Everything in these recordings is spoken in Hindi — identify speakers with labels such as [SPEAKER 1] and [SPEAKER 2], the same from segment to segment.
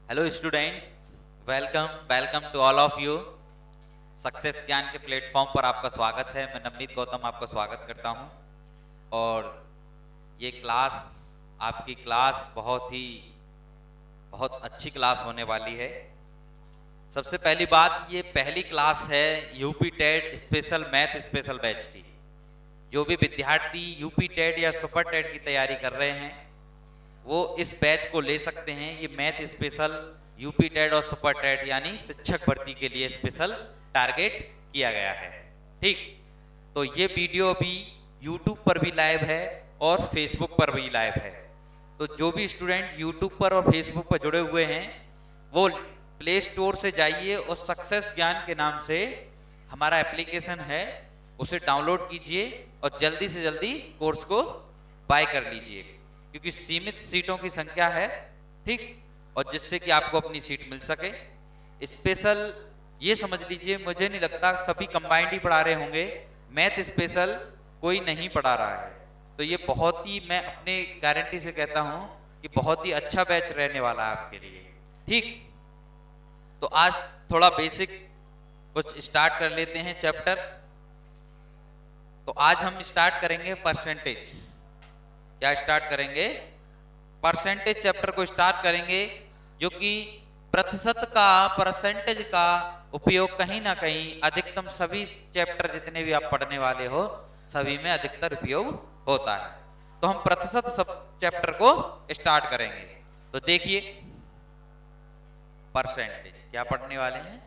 [SPEAKER 1] Hello student, welcome to all of you. Success Gyan के प्लेटफॉर्म पर आपका स्वागत है। मैं नवनीत गौतम आपका स्वागत करता हूं। और ये क्लास, आपकी क्लास बहुत अच्छी क्लास होने वाली है। सबसे पहली बात, ये पहली क्लास है UP TET special math special batch की। जो भी विद्यार्थी यूपी टेट या सुपर टेट की तैयारी कर रहे हैं वो इस बैच को ले सकते हैं। ये मैथ स्पेशल यूपी टेट और सुपर टेट यानी शिक्षक भर्ती के लिए स्पेशल टारगेट किया गया है। ठीक, तो ये वीडियो अभी यूट्यूब पर भी लाइव है और फेसबुक पर भी लाइव है। तो जो भी स्टूडेंट यूट्यूब पर और फेसबुक पर जुड़े हुए हैं वो प्ले स्टोर से जाइए और सक्सेस ज्ञान के नाम से हमारा एप्लीकेशन है, उसे डाउनलोड कीजिए और जल्दी से जल्दी कोर्स को बाय कर लीजिए, क्योंकि सीमित सीटों की संख्या है। ठीक, और जिससे कि आपको अपनी सीट मिल सके। स्पेशल ये समझ लीजिए, मुझे नहीं लगता सभी कंबाइंड ही पढ़ा रहे होंगे, मैथ स्पेशल कोई नहीं पढ़ा रहा है। तो ये बहुत ही, मैं अपने गारंटी से कहता हूं कि बहुत ही अच्छा बैच रहने वाला है आपके लिए। ठीक, तो आज थोड़ा बेसिक कुछ स्टार्ट कर लेते हैं चैप्टर। तो आज हम स्टार्ट करेंगे परसेंटेज। क्या स्टार्ट करेंगे? परसेंटेज चैप्टर को स्टार्ट करेंगे, जो कि प्रतिशत का, परसेंटेज का उपयोग कहीं ना कहीं अधिकतम सभी चैप्टर जितने भी आप पढ़ने वाले हो सभी में अधिकतर उपयोग होता है। तो हम प्रतिशत सब चैप्टर को स्टार्ट करेंगे। तो देखिए, परसेंटेज क्या पढ़ने वाले हैं?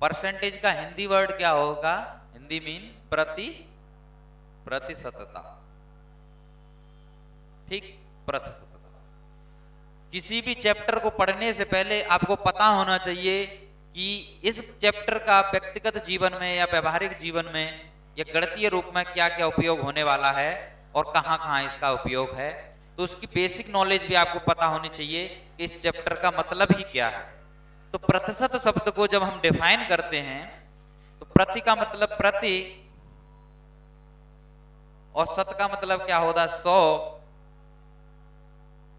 [SPEAKER 1] परसेंटेज का हिंदी वर्ड क्या होगा? हिंदी मीन प्रतिशतता। ठीक, प्रतिशतता। किसी भी चैप्टर को पढ़ने से पहले आपको पता होना चाहिए कि इस चैप्टर का व्यक्तिगत जीवन में या व्यवहारिक जीवन में या गणितीय रूप में क्या क्या उपयोग होने वाला है और कहाँ कहाँ इसका उपयोग है। तो उसकी बेसिक नॉलेज भी आपको पता होनी चाहिए कि इस चैप्टर का मतलब ही क्या है। तो प्रतिशत शब्द को जब हम डिफाइन करते हैं तो प्रति का मतलब प्रति और शत का मतलब क्या होता है? 100।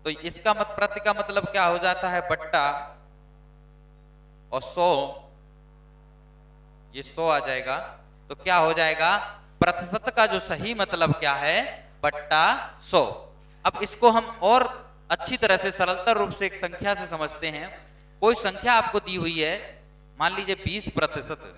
[SPEAKER 1] तो इसका प्रति का मतलब क्या हो जाता है? बट्टा, और 100, ये 100 आ जाएगा। तो क्या हो जाएगा? प्रतिशत का जो सही मतलब क्या है? बट्टा 100। अब इसको हम और अच्छी तरह से सरलतर रूप से एक संख्या से समझते हैं। कोई संख्या आपको दी हुई है, मान लीजिए 20%।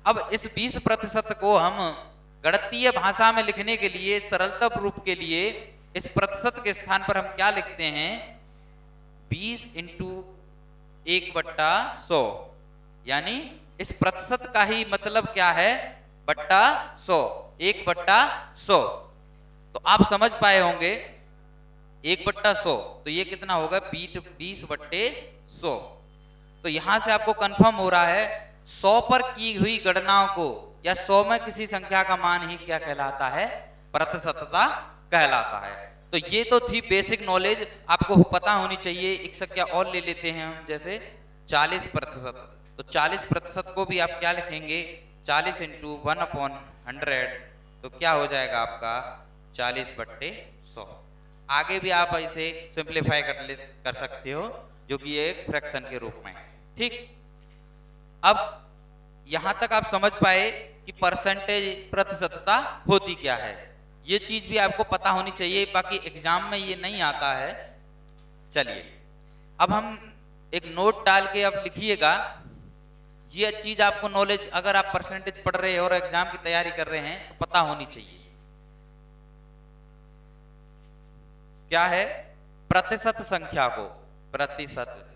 [SPEAKER 1] अब इस 20% को हम गणितीय भाषा में लिखने के लिए, सरलता रूप के लिए, इस प्रतिशत के स्थान पर हम क्या लिखते हैं? 20 इंटू 1/100। यानी इस प्रतिशत का ही मतलब क्या है? बट्टा 100, 1/100। तो आप समझ पाए होंगे 1/100, तो ये कितना होगा? 20/100। तो यहां से आपको कंफर्म हो रहा है 100 पर की हुई गणनाओं को या 100 में किसी संख्या का मान ही क्या कहलाता है? प्रतिशतता कहलाता है। तो ये तो थी बेसिक नॉलेज, आपको पता होनी चाहिए। एक संख्या और ले लेते हैं हम, जैसे 40%। तो 40% को भी आप क्या लिखेंगे? 40 इंटू 1/100। तो क्या हो जाएगा आपका? 40/100। आगे भी आप इसे सिंप्लीफाई कर सकते हो, जो कि एक फ्रैक्शन के रूप में। ठीक, अब यहां तक आप समझ पाए कि परसेंटेज, प्रतिशतता होती क्या है। ये चीज भी आपको पता होनी चाहिए, बाकी एग्जाम में ये नहीं आता है। चलिए, अब हम एक नोट डाल के अब लिखिएगा। ये चीज आपको नॉलेज, अगर आप परसेंटेज पढ़ रहे हो और एग्जाम की तैयारी कर रहे हैं तो पता होनी चाहिए। क्या है? प्रतिशत संख्या को, प्रतिशत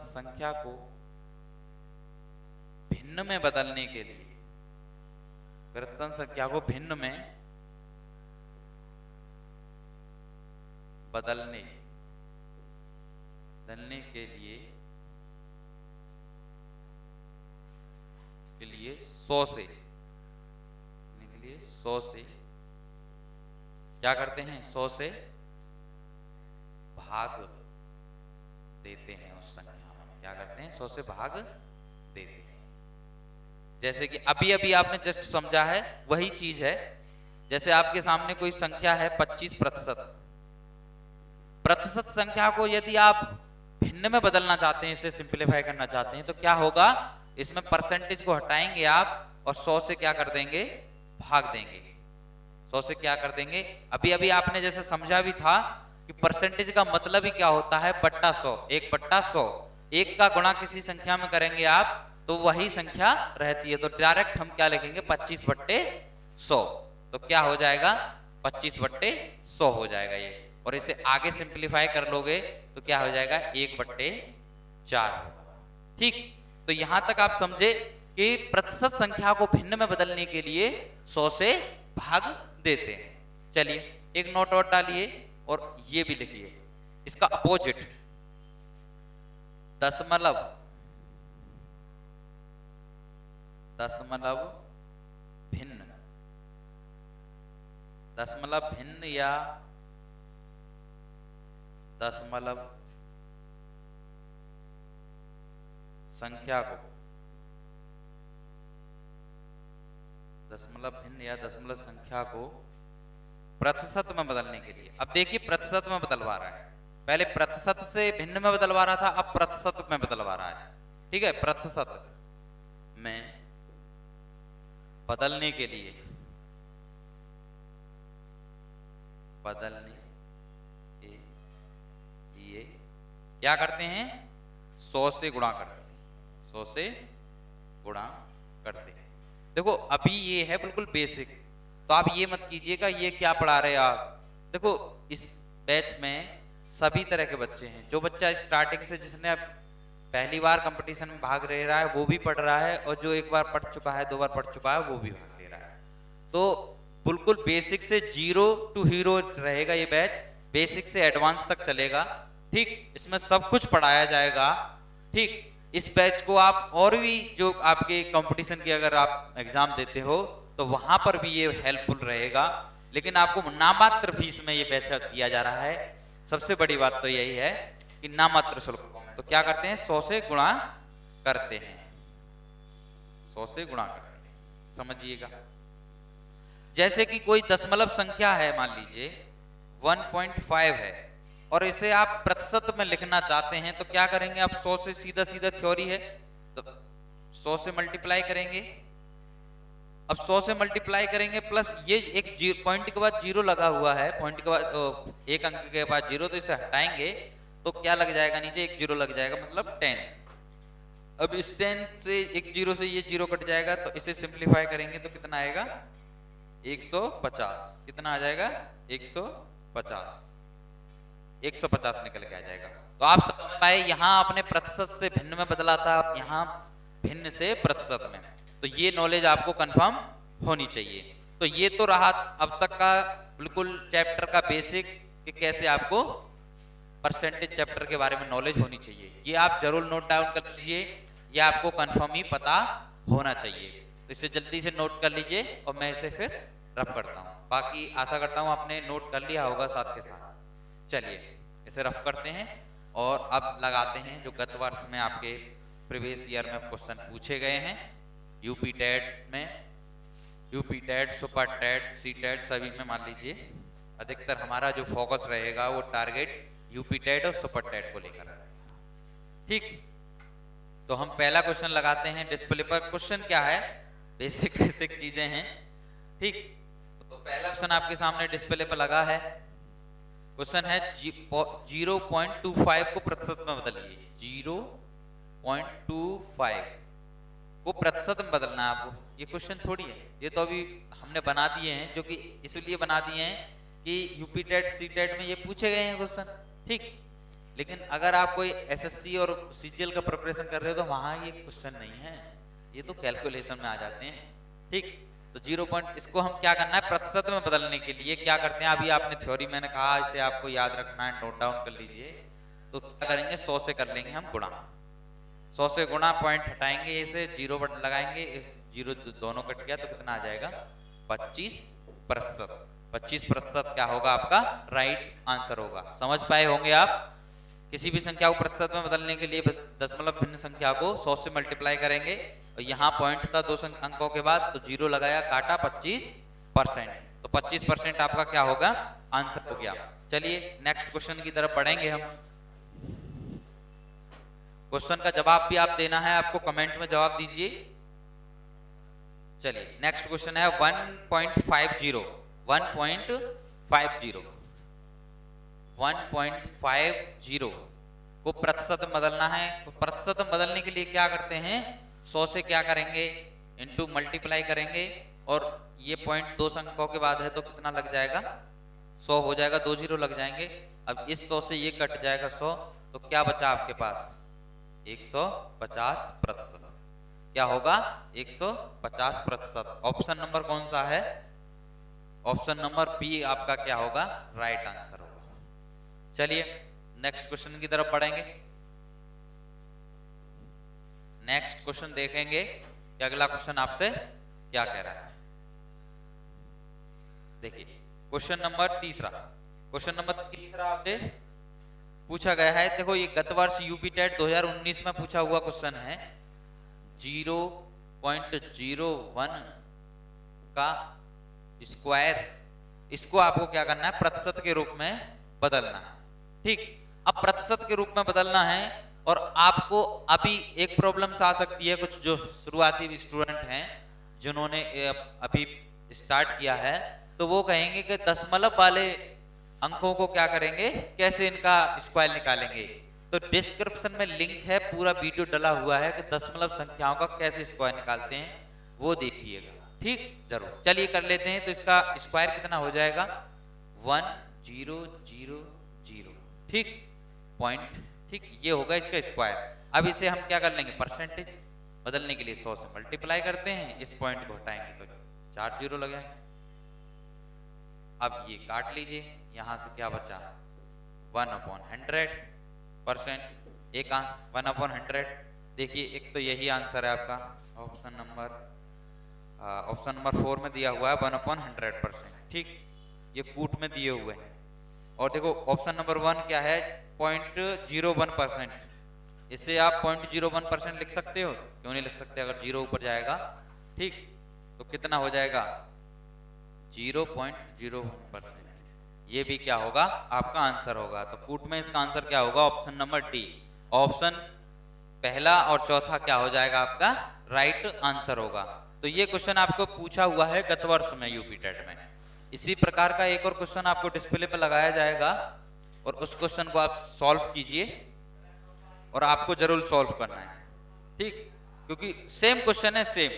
[SPEAKER 1] संख्या को भिन्न में बदलने के लिए, प्रतिशत संख्या को भिन्न में बदलने के लिए 100 से क्या करते हैं? 100 से भाग देते हैं उस संख्या में। क्या करते हैं, 100 से भाग देते हैं। जैसे कि अभी अभी आपने जस्ट समझा है वही चीज है। जैसे आपके सामने कोई संख्या है 25%, प्रतिशत संख्या को यदि आप भिन्न में बदलना चाहते हैं, इसे सिंपलीफाई करना चाहते हैं, तो क्या होगा, इसमें परसेंटेज को हटाएंगे आप और 100 से क्या कर देंगे, भाग देंगे। 100 से क्या कर देंगे, अभी अभी आपने जैसे समझा भी था कि परसेंटेज का मतलब ही क्या होता है, बट्टा 100, 1/100। एक का गुणा किसी संख्या में करेंगे आप तो वही संख्या रहती है, तो डायरेक्ट हम क्या लिखेंगे, 25/100। तो क्या हो जाएगा, 25/100 हो जाएगा ये। और इसे आगे सिंपलीफाई कर लोगे तो क्या हो जाएगा, 1/4 होगा। ठीक, तो यहां तक आप समझे कि प्रतिशत संख्या को भिन्न में बदलने के लिए 100 से भाग देते हैं। चलिए एक नोट और डालिए और ये भी लिखिए, इसका अपोजिट दशमलव, दशमलव भिन्न, दशमलव भिन्न या दशमलव संख्या को, दशमलव भिन्न या दशमलव संख्या को प्रतिशत में बदलने के लिए। अब देखिए प्रतिशत में बदलवा रहा है, पहले प्रतिशत से भिन्न में बदलवा रहा था, अब प्रतिशत में बदलवा रहा है। ठीक है, प्रतिशत में बदलने के लिए, बदलने के लिए क्या करते हैं, 100 से गुणा करते हैं, 100 से गुणा करते हैं। देखो अभी ये है बिल्कुल बेसिक, तो आप ये मत कीजिएगा ये क्या पढ़ा रहे आप। देखो इस बैच में सभी तरह के बच्चे हैं, जो बच्चा स्टार्टिंग से जिसने अब पहली बार कंपटीशन में भाग ले रहा है वो भी पढ़ रहा है, और जो एक बार पढ़ चुका है, 2 बार पढ़ चुका है वो भी भाग ले रहा है। तो बिल्कुल बेसिक से 0 टू हीरो रहेगा ये बैच, बेसिक से एडवांस तक चलेगा। ठीक, इसमें सब कुछ पढ़ाया जाएगा। ठीक, इस बैच को आप और भी जो आपके कंपटीशन की अगर आप एग्जाम देते हो तो वहां पर भी ये हेल्पफुल रहेगा, लेकिन आपको नामात्र फीस में ये बैच दिया जा रहा है। सबसे बड़ी बात तो यही है कि नामात्र शुल्क। तो क्या करते हैं, 100 से गुणा करते हैं, 100 से गुणा करते हैं, समझिएगा। जैसे कि कोई दशमलव संख्या है, मान लीजिए 1.5 है, और इसे आप प्रतिशत में लिखना चाहते हैं, तो क्या करेंगे आप, 100 से सीधा सीधा थ्योरी है तो 100 से मल्टीप्लाई करेंगे। अब 100 से मल्टीप्लाई करेंगे प्लस ये एक पॉइंट के बाद 0 लगा हुआ है, पॉइंट के बाद एक अंक के बाद 0, तो इसे हटाएंगे तो क्या लग जाएगा, नीचे एक 0 लग जाएगा, मतलब 10। अब इस 10 से एक 0 से ये 0 कट जाएगा, तो इसे सिंप्लीफाई करेंगे तो कितना आएगा, 150। कितना आ जाएगा, 150, 150 निकल के आ जाएगा। तो आप समझ पाए, यहां आपने प्रतिशत से भिन्न में बदला था, यहां भिन्न से प्रतिशत में। तो ये नॉलेज आपको कंफर्म होनी चाहिए। तो ये तो रहा अब तक का बिल्कुल चैप्टर का बेसिक, कि कैसे आपको परसेंटेज चैप्टर के बारे में नॉलेज होनी चाहिए। ये आप जरूर नोट डाउन कर लीजिए, ये आपको कंफर्म ही पता होना चाहिए। तो इसे जल्दी से नोट कर लीजिए और मैं इसे फिर रफ करता हूँ। बाकी आशा करता हूँ आपने नोट कर लिया होगा साथ के साथ। चलिए इसे रफ करते हैं और अब लगाते हैं जो गत वर्ष में आपके प्रीवियस ईयर में क्वेश्चन पूछे गए हैं यूपी टेट में, UP TET, super TET, C TET सभी में। मान लीजिए अधिकतर हमारा जो फोकस रहेगा वो टारगेट यूपी टेट और सुपर टेट को लेकर। ठीक, तो हम पहला क्वेश्चन लगाते हैं डिस्प्ले पर। क्वेश्चन क्या है, बेसिक बेसिक चीजें हैं। ठीक, तो पहला क्वेश्चन आपके सामने डिस्प्ले पर लगा है। क्वेश्चन है 0.25 को प्रतिशत में बदलिए। 0.25 को प्रतिशत में बदलना है आपको। ये क्वेश्चन थोड़ी है, ये तो अभी हमने बना दिए हैं, जो कि इसलिए बना दिए हैं कि यूपी टेट सी टेट में ये पूछे गए हैं क्वेश्चन। ठीक, लेकिन अगर आप कोई एसएससी और सीजीएल का प्रिपरेशन कर रहे हो तो वहां ये क्वेश्चन नहीं है, ये तो कैलकुलेशन में आ जाते हैं। ठीक, तो 0 पॉइंट इसको हम क्या करना है, प्रतिशत में बदलने के लिए क्या करते हैं, अभी आपने थ्योरी मैंने कहा इसे आपको याद रखना है, नोट डाउन कर लीजिए। तो क्या करेंगे, 100 से कर लेंगे हम गुणा। 100 से गुणा, पॉइंट हटाएंगे, इसे 0 बटन लगाएंगे, 0 दोनों कट गया तो कितना आ जाएगा, 25%। 25% क्या होगा आपका राइट आंसर होगा। समझ पाए होंगे आप किसी भी संख्या को प्रतिशत में बदलने के लिए दशमलव भिन्न संख्या को 100 से मल्टीप्लाई करेंगे, और यहाँ पॉइंट था 2 अंकों के बाद, तो जीरो लगाया, काटा 25%, तो 25% आपका क्या होगा, आंसर हो गया। चलिए नेक्स्ट क्वेश्चन की तरफ बढ़ेंगे हम। क्वेश्चन का जवाब भी आप देना है, आपको कमेंट में जवाब दीजिए। चलिए नेक्स्ट क्वेश्चन है 1.50 को प्रतिशत में बदलना है। तो प्रतिशत में बदलने के लिए क्या करते हैं, 100 से क्या करेंगे, इनटू मल्टीप्लाई करेंगे, और ये पॉइंट 2 अंकों के बाद है तो कितना लग जाएगा, 100 हो जाएगा, 2 जीरो लग जाएंगे। अब इस 100 से ये कट जाएगा 100, तो क्या बचा आपके पास, 150%। क्या होगा, 150%। ऑप्शन नंबर कौन सा है, ऑप्शन नंबर बी आपका क्या होगा, राइट आंसर होगा। चलिए नेक्स्ट क्वेश्चन की तरफ बढ़ेंगे। नेक्स्ट क्वेश्चन देखेंगे कि अगला क्वेश्चन आपसे क्या कह रहा है। देखिए क्वेश्चन नंबर तीसरा आपसे पूछा गया है। देखो ये गत वर्ष यूपी टेट 2019 में पूछा हुआ क्वेश्चन है। 0.01 का स्क्वायर, इसको आपको क्या करना है, प्रतिशत के रूप में बदलना है। ठीक, अब प्रतिशत के रूप में बदलना है, और आपको अभी एक प्रॉब्लम आ सकती है, कुछ जो शुरुआती स्टूडेंट हैं जिन्होंने अभी स्टार्ट किया है, तो वो कहेंगे कि दशमलव वाले अंकों को क्या करेंगे, कैसे इनका स्क्वायर निकालेंगे। तो डिस्क्रिप्शन में लिंक है, पूरा वीडियो डला हुआ है कि दशमलव संख्याओं का कैसे स्क्वायर निकालते हैं, वो देखिएगा। ठीक, जरूर। चलिए कर लेते हैं। तो इसका स्क्वायर कितना हो जाएगा, 1000। ठीक, पॉइंट, ठीक, ये होगा इसका स्क्वायर। अब इसे हम क्या कर लेंगे, परसेंटेज बदलने के लिए 100 से मल्टीप्लाई करते हैं, इस पॉइंट को हटाएंगे तो 4 जीरो लगाएंगे। अब ये काट लीजिए, यहां से क्या बचा, 1/100%। एक 1/100। देखिए एक तो यही आंसर है आपका, ऑप्शन नंबर 4 में दिया हुआ है 1/100%। ठीक, ये कूट में दिए हुए हैं। और देखो ऑप्शन नंबर 1 क्या है, 0.01%। इसे आप 0.01% लिख सकते हो, क्यों नहीं लिख सकते, अगर जीरो ऊपर जाएगा। ठीक, तो कितना हो जाएगा, 0.01%। ये भी क्या होगा, आपका आंसर होगा। तो कूट में इसका आंसर क्या होगा, ऑप्शन नंबर डी। ऑप्शन पहला और चौथा क्या हो जाएगा, आपका राइट आंसर होगा। तो ये क्वेश्चन आपको पूछा हुआ है गत वर्ष में यूपी टेट में। इसी प्रकार का एक और क्वेश्चन आपको डिस्प्ले पर लगाया जाएगा, और उस क्वेश्चन को आप सॉल्व कीजिए, और आपको जरूर सॉल्व करना है। ठीक, क्योंकि सेम क्वेश्चन है, सेम।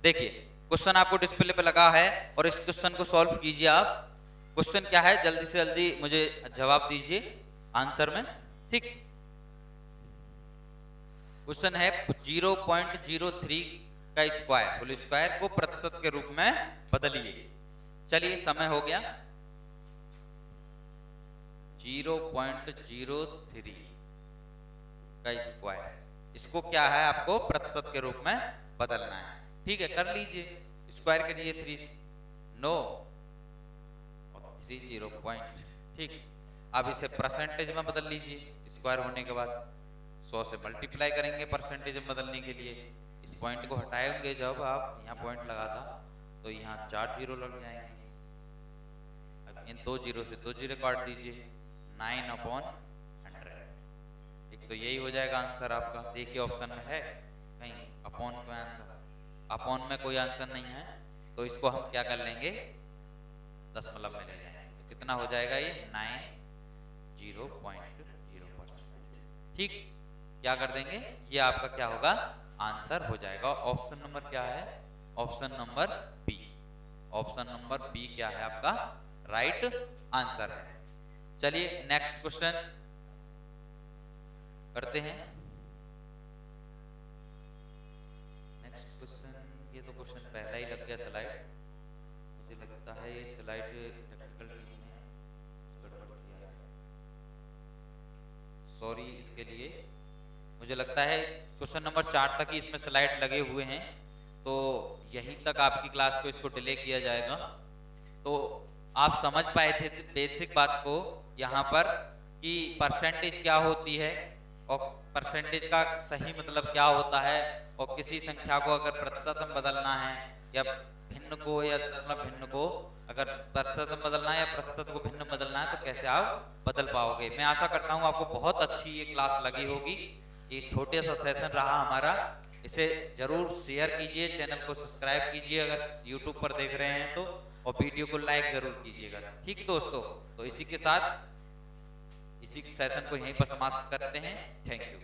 [SPEAKER 1] देखिए क्वेश्चन आपको डिस्प्ले पे लगा है, और इस क्वेश्चन को सॉल्व कीजिए आप। क्वेश्चन क्या है, जल्दी से जल्दी मुझे जवाब दीजिए आंसर में। ठीक, क्वेश्चन है 0.03 का स्क्वायर, होल स्क्वायर को प्रतिशत के रूप में बदलिए। चलिए समय हो गया। 0.03 का स्क्वायर, इसको क्या है, आपको प्रतिशत के रूप में बदलना है। ठीक है, कर लीजिए, स्क्वायर करिए 3 9 और 30 पॉइंट। ठीक, अब इसे परसेंटेज में बदल लीजिए। स्क्वायर होने के बाद 100 से मल्टीप्लाई करेंगे परसेंटेज में बदलने के लिए। इस पॉइंट को हटाएंगे, जब आप यहाँ पॉइंट लगा था तो यहाँ 4 जीरो लग जाएंगे। अब इन 2 जीरो से 2 जीरो काट दीजिए, 9/100। एक तो यही हो जाएगा आंसर आपका। देखिए ऑप्शन में है कहीं अपॉन में आंसर, अपॉन में कोई आंसर नहीं है, तो इसको हम क्या कर लेंगे, दशमलव में ले जाएंगे। तो कितना हो जाएगा ये, 90.0%। ठीक, क्या कर देंगे, ये आपका क्या होगा, आंसर हो जाएगा। ऑप्शन नंबर क्या है, option number B. Option number B क्या है आपका, राइट आंसर है। चलिए नेक्स्ट क्वेश्चन करते हैं। नेक्स्ट क्वेश्चन, ये तो क्वेश्चन पहला ही लग गया स्लाइड। मुझे लगता है ये स्लाइड टेक्निकल टीम ने गड़बड़ किया है, सॉरी इसके लिए। मुझे लगता है क्वेश्चन नंबर 4 तक ही इसमें स्लाइड लगे हुए हैं, तो यहीं तक आपकी क्लास को इसको डिले किया जाएगा। तो आप समझ पाए थे बेसिक बात को यहाँ पर, कि कि परसेंटेज क्या होती है और परसेंटेज का सही मतलब क्या होता है, और किसी संख्या को अगर प्रतिशत में बदलना है या भिन्न को या दशमलव भिन्न को अगर प्रतिशत में बदलना है या प्रतिशत को भिन्न बदलना है तो कैसे आप बदल पाओगे। मैं आशा करता हूँ आपको बहुत अच्छी ये क्लास लगी होगी। ये छोटे सा सेशन रहा हमारा, इसे जरूर शेयर कीजिए, चैनल को सब्सक्राइब कीजिए अगर यूट्यूब पर देख रहे हैं तो, और वीडियो को लाइक जरूर कीजिएगा। ठीक दोस्तों, तो इसी के साथ इसी सेशन को यहीं पर समाप्त करते हैं। Thank you.